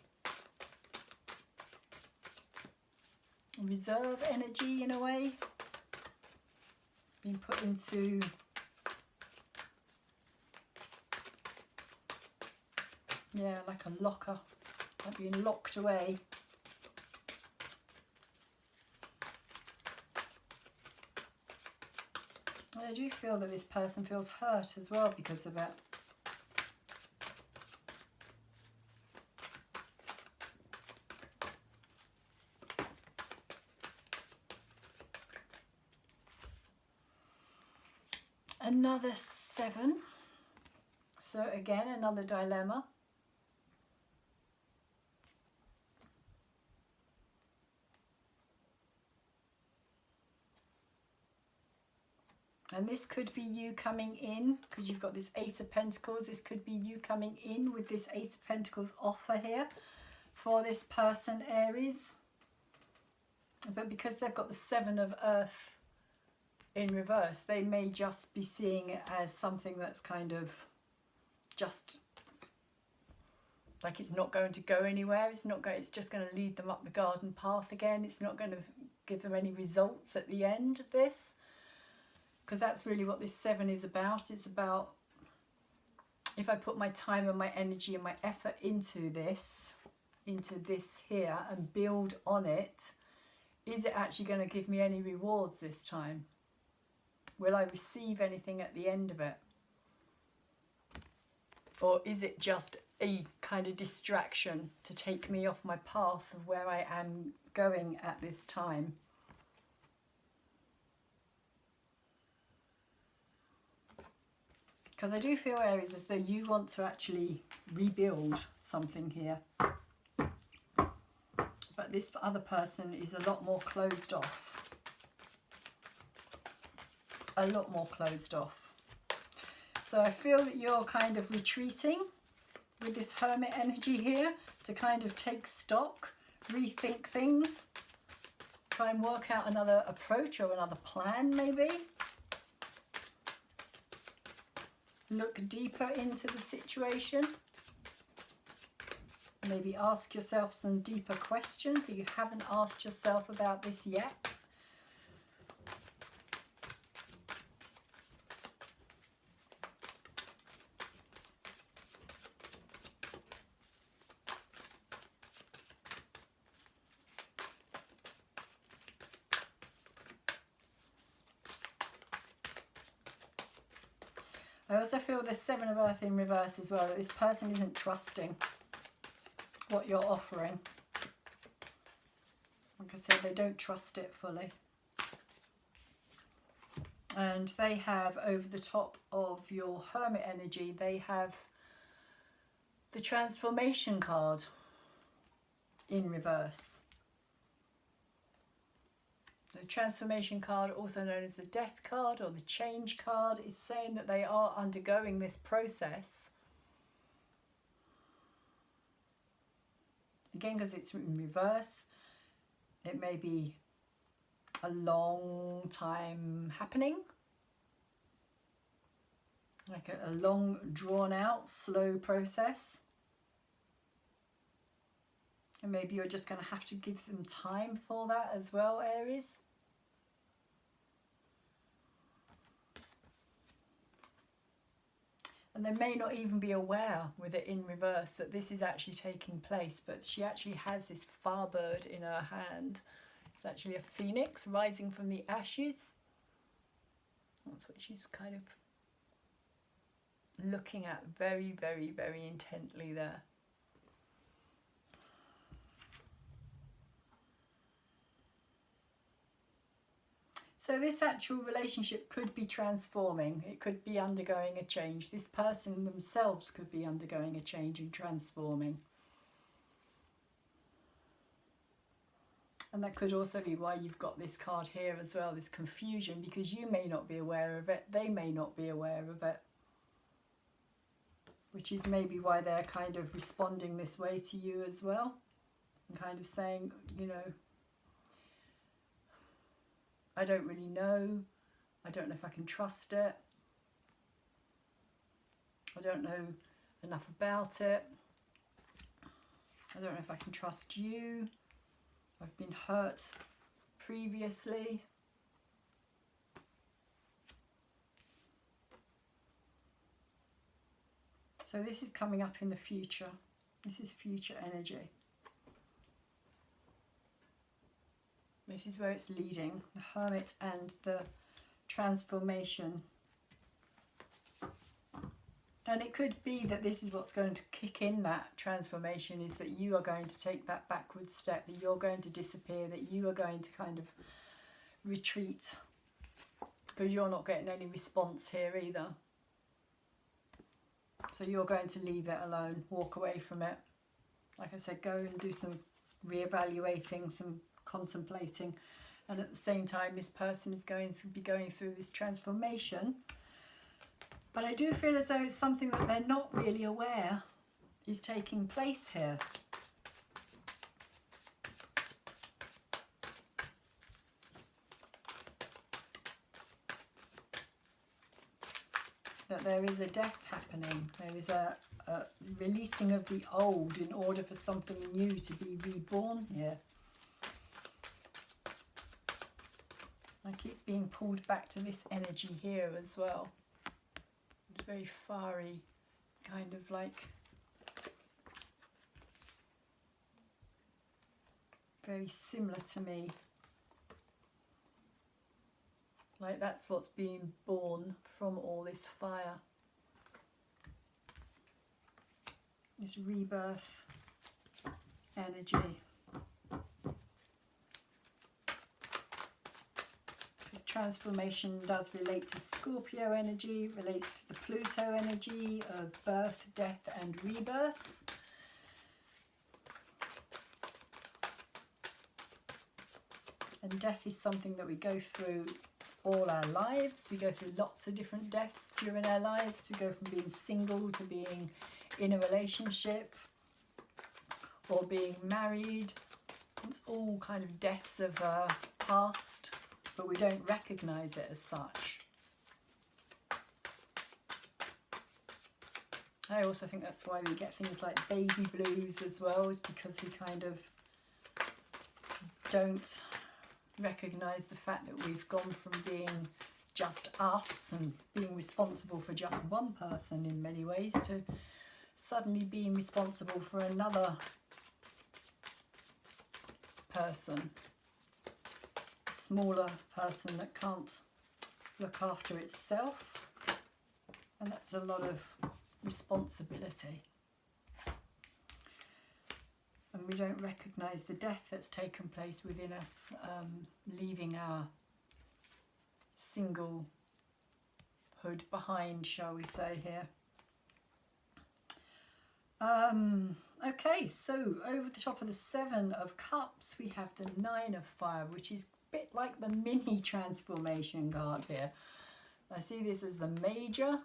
reserve energy in a way, being put into like a locker like being locked away. And I do feel that this person feels hurt as well because of it. Another 7. So again, another dilemma. And this could be you coming in, because you've got this Ace of Pentacles. This could be you coming in with this Ace of Pentacles offer here for this person, Aries. But because they've got the 7 of Earth in reverse, they may just be seeing it as something that's kind of just like it's not going to go anywhere. It's just going to lead them up the garden path again. It's not going to give them any results at the end of this. Because that's really what this 7 is about. It's about, if I put my time and my energy and my effort into this here and build on it, is it actually going to give me any rewards this time? Will I receive anything at the end of it? Or is it just a kind of distraction to take me off my path of where I am going at this time? Because I do feel, Aries, as though you want to actually rebuild something here. But this other person is a lot more closed off. A lot more closed off. So I feel that you're kind of retreating with this Hermit energy here to kind of take stock, rethink things, try and work out another approach or another plan maybe. Look deeper into the situation. Maybe ask yourself some deeper questions that you haven't asked yourself about this yet. I also feel this 7 of Earth in reverse as well, that this person isn't trusting what you're offering. Like I said, they don't trust it fully. And they have, over the top of your Hermit energy, they have the Transformation card in reverse. The Transformation card, also known as the Death card or the Change card, is saying that they are undergoing this process. Again, because it's in reverse, it may be a long time happening. Like a long, drawn out, slow process. And maybe you're just going to have to give them time for that as well, Aries. And they may not even be aware with it in reverse that this is actually taking place, but she actually has this firebird in her hand. It's actually a phoenix rising from the ashes. That's what she's kind of looking at very, very, very intently there. So this actual relationship could be transforming. It could be undergoing a change. This person themselves could be undergoing a change and transforming. And that could also be why you've got this card here as well, this confusion, because you may not be aware of it, they may not be aware of it. Which is maybe why they're kind of responding this way to you as well. And kind of saying, you know, I don't really know. I don't know if I can trust it. I don't know enough about it. I don't know if I can trust you. I've been hurt previously. So this is coming up in the future. This is future energy. This is where it's leading, the Hermit and the transformation. And it could be that this is what's going to kick in that transformation, is that you are going to take that backward step, that you're going to disappear, that you are going to kind of retreat, because you're not getting any response here either. So you're going to leave it alone, walk away from it. Like I said, go and do some reevaluating, some contemplating. And at the same time, this person is going to be going through this transformation. But I do feel as though it's something that they're not really aware is taking place here. That there is a death happening. There is a releasing of the old in order for something new to be reborn here. I keep being pulled back to this energy here as well. It's very fiery, kind of like very similar to me. Like that's what's being born from all this fire. This rebirth energy. Because transformation does relate to Scorpio energy, relates to the Pluto energy of birth, death and rebirth. And death is something that we go through all our lives. We go through lots of different deaths during our lives. We go from being single to being in a relationship or being married. It's all kind of deaths of our past, but we don't recognize it as such. I also think that's why we get things like baby blues as well, is because we kind of don't recognize the fact that we've gone from being just us and being responsible for just one person in many ways to suddenly being responsible for another person, a smaller person that can't look after itself, and that's a lot of responsibility. And we don't recognise the death that's taken place within us, leaving our singlehood behind, shall we say here. Okay, so over the top of the Seven of Cups, we have the Nine of Fire, which is a bit like the mini transformation card here. I see this as the major.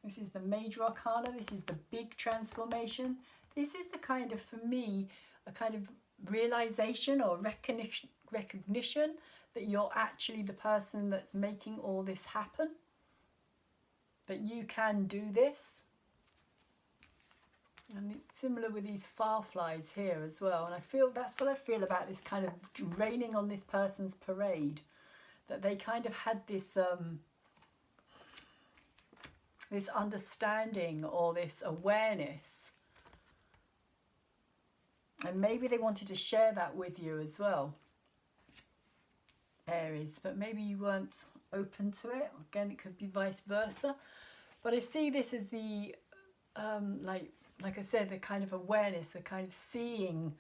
This is the major arcana. This is the big transformation. This is the kind of, for me, a kind of realization or recognition that you're actually the person that's making all this happen. That you can do this. And it's similar with these fireflies here as well. And I feel that's what I feel about this kind of raining on this person's parade. That they kind of had this this understanding or this awareness. And maybe they wanted to share that with you as well, Aries, but maybe you weren't open to it. Again, it could be vice versa. But I see this as the, like I said, the kind of awareness, the kind of seeing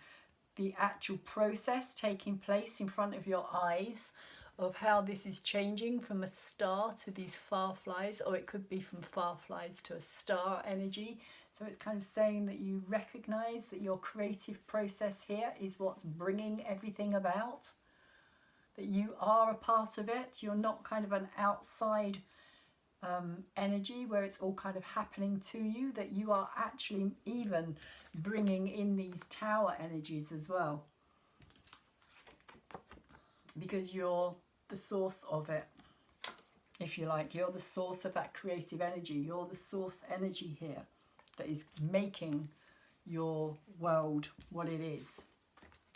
the actual process taking place in front of your eyes of how this is changing from a star to these fireflies, or it could be from fireflies to a star energy. So it's kind of saying that you recognize that your creative process here is what's bringing everything about, that you are a part of it. You're not kind of an outside energy where it's all kind of happening to you, that you are actually even bringing in these tower energies as well, because you're the source of it, if you like. You're the source of that creative energy. You're the source energy here that is making your world what it is.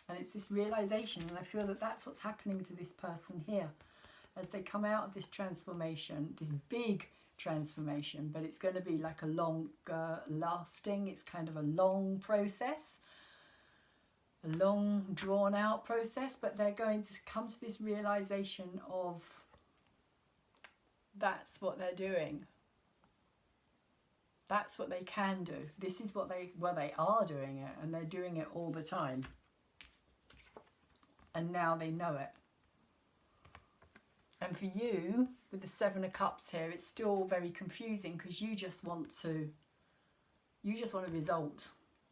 And it's this realization, and I feel that that's what's happening to this person here as they come out of this transformation, this big transformation, but it's going to be like a longer lasting, it's kind of a long process, a long drawn out process, but they're going to come to this realization of that's what they're doing. That's what they can do. This is what they are doing it, and they're doing it all the time. And now they know it. And for you, with the Seven of Cups here, it's still very confusing because you just want a result,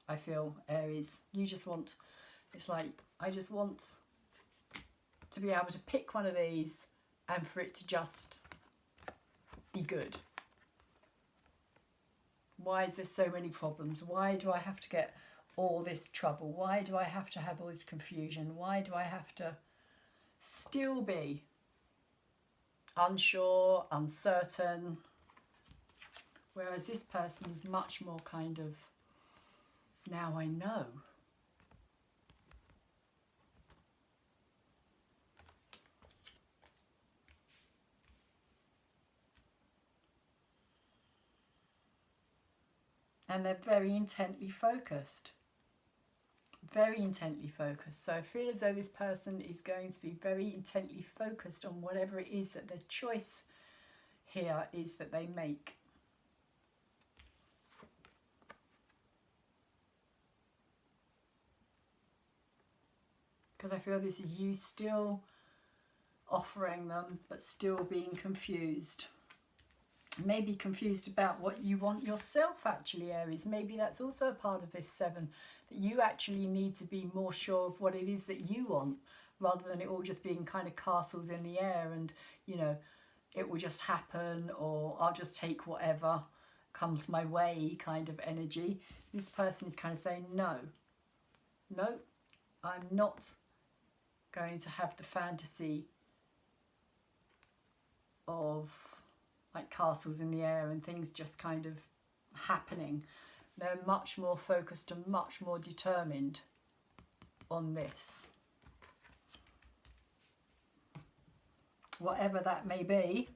I feel, Aries. You just want, it's like, I just want to be able to pick one of these and for it to just be good. Why is there so many problems? Why do I have to get all this trouble? Why do I have to have all this confusion? Why do I have to still be unsure, uncertain? Whereas this person is much more kind of, now I know. And they're very intently focused. Very intently focused. So I feel as though this person is going to be very intently focused on whatever it is that their choice here is that they make. Because I feel this is you still offering them, but still being confused. Maybe confused about what you want yourself, actually, Aries. Maybe that's also a part of this 7, that you actually need to be more sure of what it is that you want, rather than it all just being kind of castles in the air and, you know, it will just happen, or I'll just take whatever comes my way kind of energy. This person is kind of saying, no, I'm not going to have the fantasy of like castles in the air and things just kind of happening. They're much more focused and much more determined on this. Whatever that may be,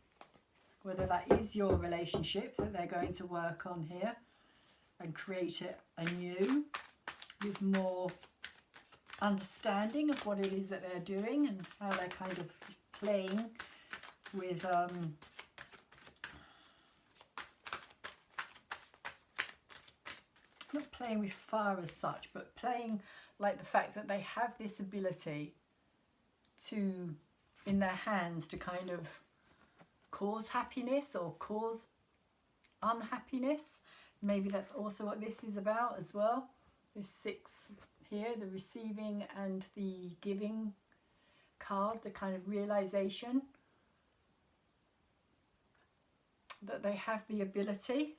whether that is your relationship that they're going to work on here and create it anew with more understanding of what it is that they're doing and how they're kind of playing with not playing with fire as such, but playing like the fact that they have this ability to, in their hands, to kind of cause happiness or cause unhappiness. Maybe that's also what this is about as well. This 6 here, the receiving and the giving card, the kind of realization that they have the ability,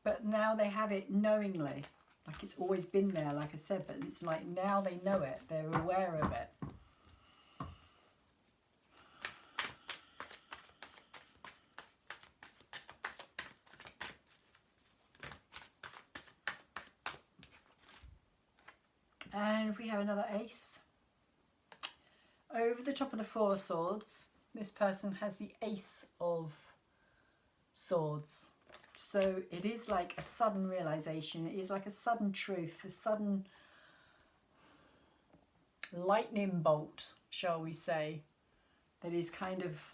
but now they have it knowingly, like it's always been there, like I said, but it's like now they know it, they're aware of it. And if we have another ace, over the top of the 4 of Swords, this person has the Ace of Swords. So it is like a sudden realization, it is like a sudden truth, a sudden lightning bolt, shall we say, that is kind of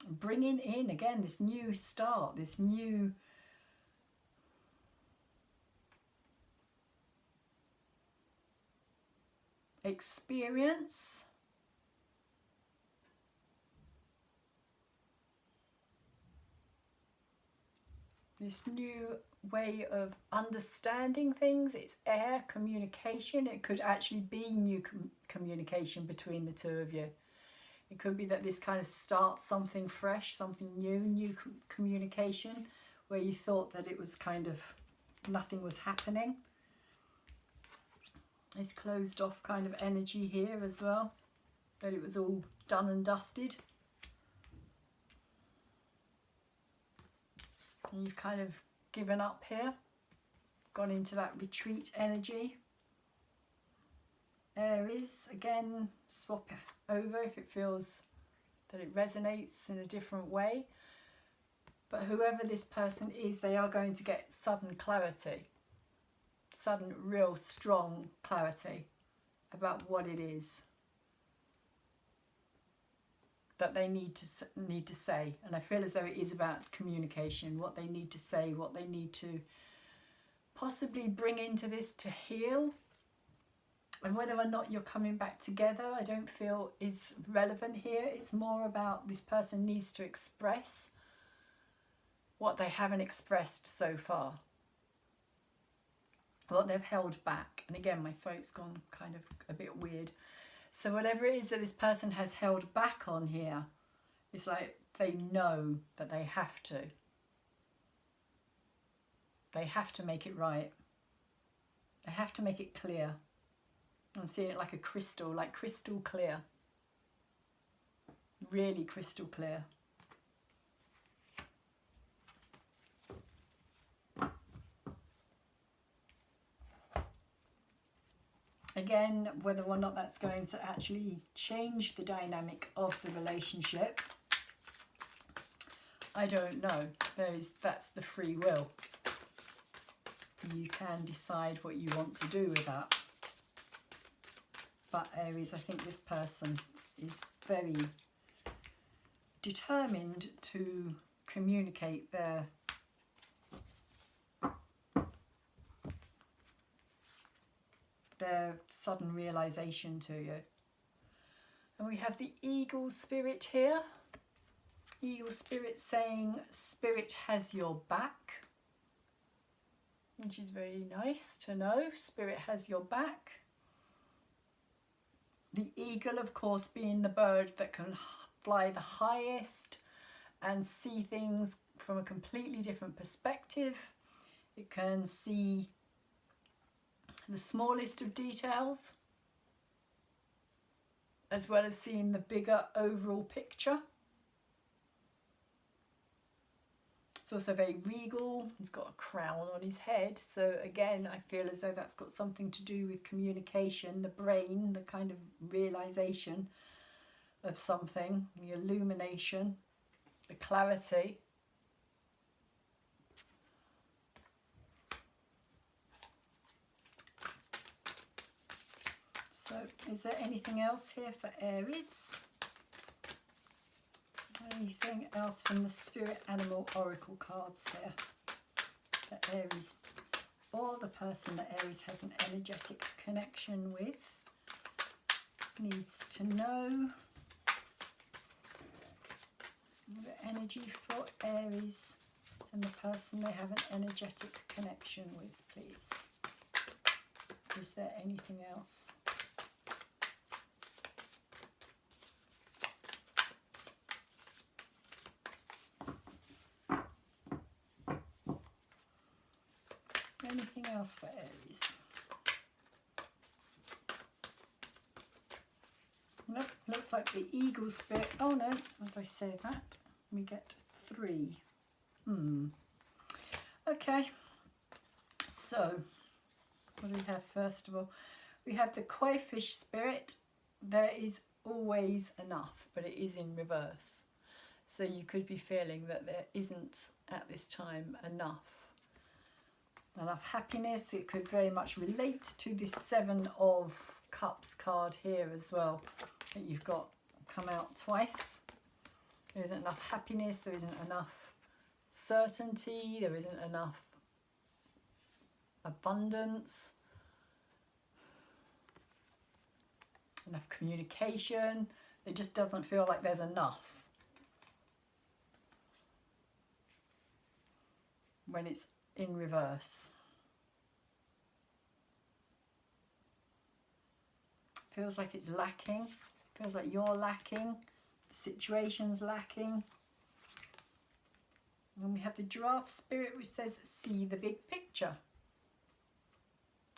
bringing in again this new start, this new experience. This new way of understanding things. It's air communication. It could actually be new communication between the two of you. It could be that this kind of starts something fresh, something new communication, where you thought that it was kind of nothing was happening. It's closed off kind of energy here as well, that it was all done and dusted. And you've kind of given up here, gone into that retreat energy. Aries, again, swap over if it feels that it resonates in a different way. But whoever this person is, they are going to get sudden clarity, sudden, real strong clarity about what it is that they need to say. And I feel as though it is about communication, what they need to say, what they need to possibly bring into this to heal. And whether or not you're coming back together, I don't feel is relevant here. It's more about this person needs to express what they haven't expressed so far, what they've held back. And again, my throat's gone kind of a bit weird. So whatever it is that this person has held back on here, it's like they know that they have to. They have to make it right. They have to make it clear. I'm seeing it like a crystal, like crystal clear. Really crystal clear. Again, whether or not that's going to actually change the dynamic of the relationship, I don't know. That's the free will. You can decide what you want to do with that. But Aries, I think this person is very determined to communicate their sudden realization to you. And we have the eagle spirit here. Eagle spirit saying spirit has your back, which is very nice to know. Spirit has your back. The eagle, of course, being the bird that can fly the highest and see things from a completely different perspective. It can see the smallest of details, as well as seeing the bigger overall picture. It's also very regal. He's got a crown on his head. So again, I feel as though that's got something to do with communication, the brain, the kind of realization of something, the illumination, the clarity. So is there anything else here for Aries? Anything else from the Spirit Animal Oracle cards here that Aries, or the person that Aries has an energetic connection with, needs to know? The energy for Aries and the person they have an energetic connection with, please. Is there anything else? Anything else for Aries? Nope, looks like the eagle spirit. Oh no, as I say that, we get 3. Okay, so what do we have first of all? We have the koi fish spirit. There is always enough, but it is in reverse. So you could be feeling that there isn't at this time enough happiness. It could very much relate to this 7 of Cups card here as well, that you've got come out twice. There isn't enough happiness, there isn't enough certainty, there isn't enough abundance, enough communication. It just doesn't feel like there's enough when it's in reverse. Feels like it's lacking. Feels like you're lacking. The situation's lacking. And we have the giraffe spirit, which says see the big picture,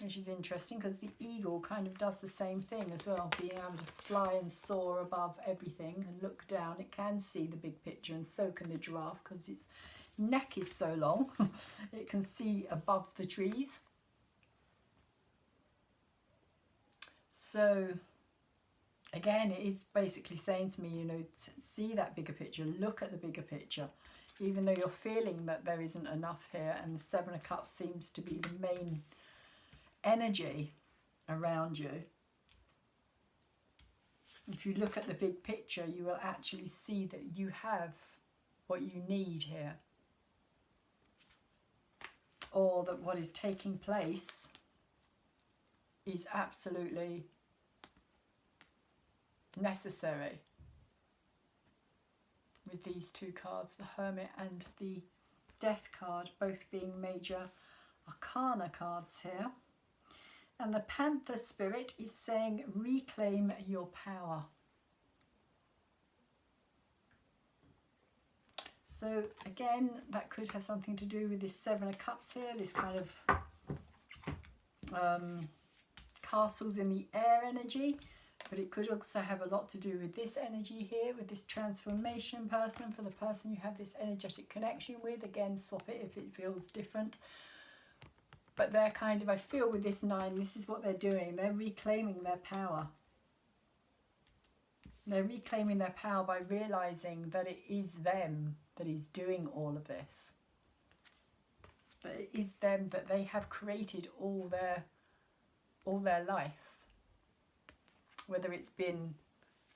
which is interesting because the eagle kind of does the same thing as well, being able to fly and soar above everything and look down. It can see the big picture, and so can the giraffe because its neck is so long. It can see above the trees. So again, it is basically saying to me, you know, to see that bigger picture, look at the bigger picture. Even though you're feeling that there isn't enough here, and the Seven of Cups seems to be the main energy around you. If you look at the big picture, you will actually see that you have what you need here. Or that what is taking place is absolutely necessary. With these two cards, the Hermit and the Death card, both being major arcana cards here. And the Panther Spirit is saying, reclaim your power. So again, that could have something to do with this Seven of Cups here, this kind of castles in the air energy. But it could also have a lot to do with this energy here, with this transformation person, for the person you have this energetic connection with. Again, swap it if it feels different. But they're kind of, I feel with this 9, this is what they're doing. They're reclaiming their power. They're reclaiming their power by realising that it is them that is doing all of this. That it is them, that they have created all their life. Whether it's been,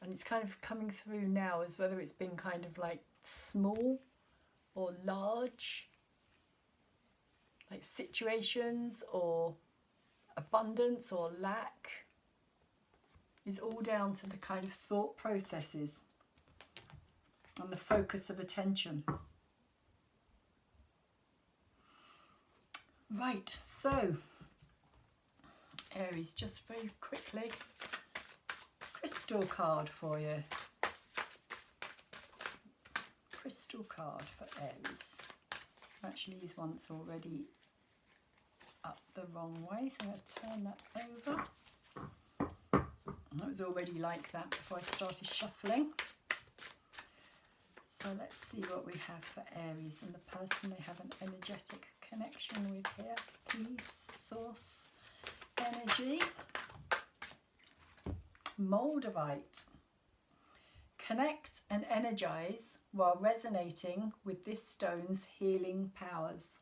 and it's kind of coming through now as whether it's been kind of like small or large, like situations or abundance or lack, is all down to the kind of thought processes and the focus of attention. Right, so Aries, just very quickly, crystal card for you. Crystal card for Aries. Actually, these ones already up the wrong way, so I'm going to turn that over. It was already like that before I started shuffling. So let's see what we have for Aries and the person they have an energetic connection with here. Please, source energy. Moldavite. Connect and energize while resonating with this stone's healing powers.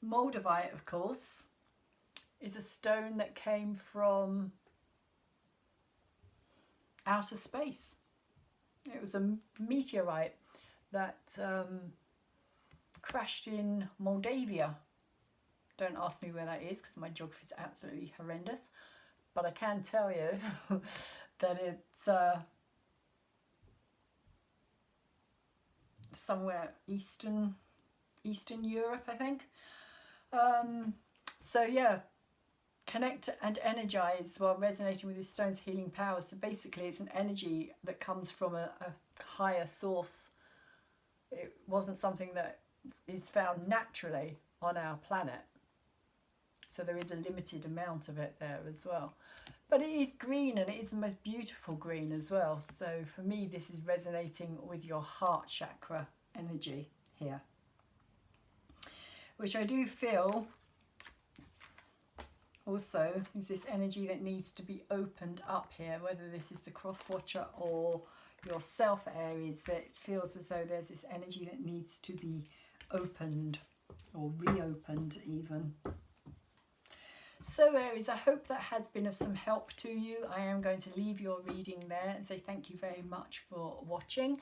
Moldavite, of course, is a stone that came from outer space. It was a meteorite that crashed in Moldavia. Don't ask me where that is because my geography is absolutely horrendous. But I can tell you that it's somewhere Eastern Europe, I think. So yeah, connect and energize while resonating with this stone's healing powers. So basically it's an energy that comes from a higher source. It wasn't something that is found naturally on our planet. So there is a limited amount of it there as well. But it is green, and it is the most beautiful green as well. So for me, this is resonating with your heart chakra energy here. Which I do feel also is this energy that needs to be opened up here, whether this is the cross watcher or yourself, Aries, that it feels as though there's this energy that needs to be opened or reopened even. So Aries, I hope that has been of some help to you. I am going to leave your reading there and say thank you very much for watching.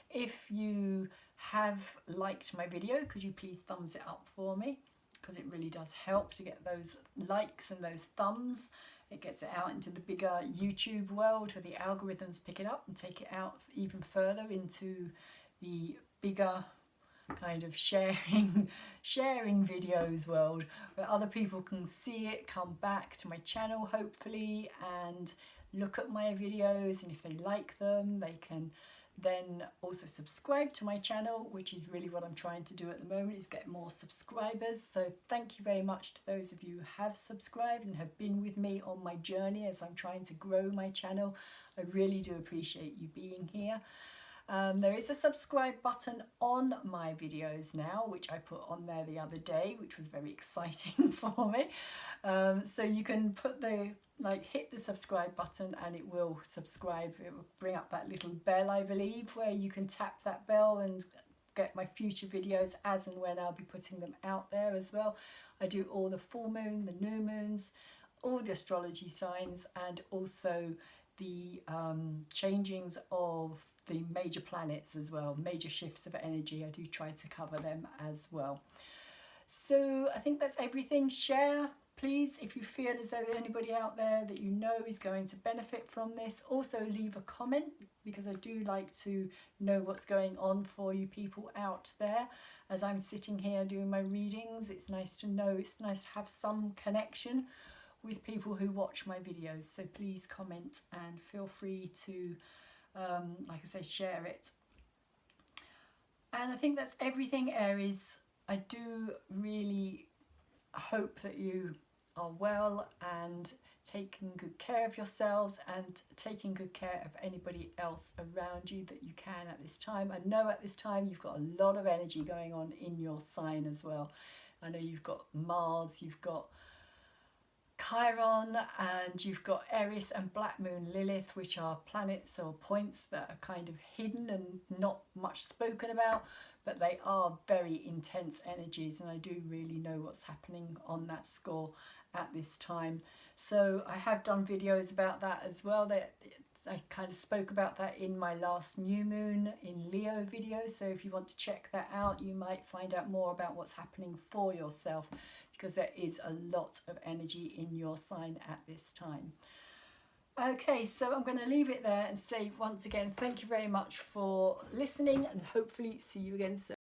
If you have liked my video, could you please thumbs it up for me? Because it really does help to get those likes and those thumbs. It gets it out into the bigger YouTube world where the algorithms pick it up and take it out even further into the bigger kind of sharing videos world, where other people can see it, come back to my channel hopefully and look at my videos, and if they like them they can then also subscribe to my channel, which is really what I'm trying to do at the moment, is get more subscribers. So thank you very much to those of you who have subscribed and have been with me on my journey as I'm trying to grow my channel. I really do appreciate you being here. There is a subscribe button on my videos now, which I put on there the other day, which was very exciting for me. So you can put the hit the subscribe button and it will subscribe. It will bring up that little bell, I believe, where you can tap that bell and get my future videos as and when I'll be putting them out there as well. I do all the full moon, the new moons, all the astrology signs, and also the changings of the major planets as well, major shifts of energy. I do try to cover them as well. So I think that's everything. Share, please, if you feel as though there's anybody out there that you know is going to benefit from this. Also leave a comment, because I do like to know what's going on for you people out there. As I'm sitting here doing my readings, it's nice to know, it's nice to have some connection with people who watch my videos. So please comment and feel free to, like I say, share it. And I think that's everything, Aries. I do really hope that you are well and taking good care of yourselves and taking good care of anybody else around you that you can at this time. I know at this time you've got a lot of energy going on in your sign as well. I know you've got Mars, you've got Chiron, and you've got Aries and Black Moon Lilith, which are planets or points that are kind of hidden and not much spoken about, but they are very intense energies, and I do really know what's happening on that score at this time. So I have done videos about that as well. I kind of spoke about that in my last new moon in Leo video, so if you want to check that out, you might find out more about what's happening for yourself, because there is a lot of energy in your sign at this time. Okay, so I'm going to leave it there and say once again, thank you very much for listening, and hopefully see you again soon.